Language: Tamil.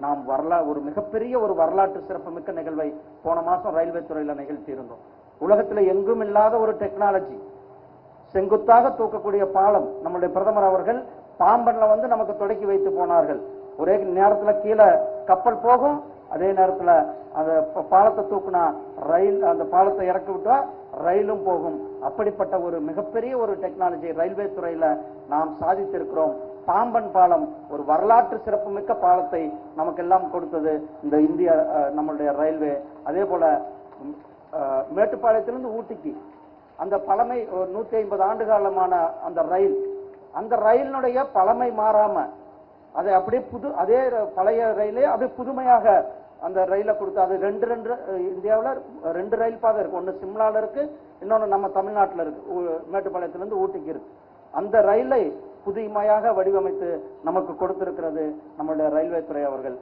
நாம் ஒரு மிகப்பெரிய ஒரு வரலாற்று சிறப்புமிக்க நிகழ்வை போன மாசம் ரயில்வே துறையில நிகழ்த்தி இருந்தோம். உலகத்துல எங்கும் இல்லாத ஒரு டெக்னாலஜி, செங்குத்தாக தூக்கக்கூடிய பாலம் நம்முடைய பிரதமர் அவர்கள் பாம்பன்ல வந்து நமக்கு தொடக்கி வைத்து போனார்கள். ஒரே நேரத்துல கீழே கப்பல் போகும், அதே நேரத்துல அந்த பாலத்தை தூக்குனா ரயில், அந்த பாலத்தை இறக்கி விட்டா ரயிலும் போகும். அப்படிப்பட்ட ஒரு மிகப்பெரிய ஒரு டெக்னாலஜி ரயில்வே துறையில நாம் சாதித்திருக்கிறோம். பாம்பன் பாலம் ஒரு வரலாற்று சிறப்புமிக்க பாலத்தை நமக்கெல்லாம் கொடுத்தது இந்த இந்திய நம்மளுடைய ரயில்வே. அதே போல மேட்டுப்பாளையத்திலிருந்து ஊட்டிக்கு அந்த பழமை 150 ஆண்டு காலமான அந்த ரயிலினுடைய பழமை மாறாம அதை அப்படியே அதே பழைய ரயிலே அப்படியே புதுமையாக அந்த ரயிலை கொடுத்து, அது ரெண்டு இந்தியாவில் 2 ரயில் பாதை இருக்கு. ஒன்று சிம்லால இருக்கு, இன்னொன்று நம்ம தமிழ்நாட்டில் இருக்கு, மேட்டுப்பாளையத்திலிருந்து ஊட்டிக்கு இருக்கு. அந்த ரயிலை புதுமையாக வடிவமைத்து நமக்கு கொடுத்திருக்கிறது நம்மளுடைய ரயில்வே துறை அவர்கள்.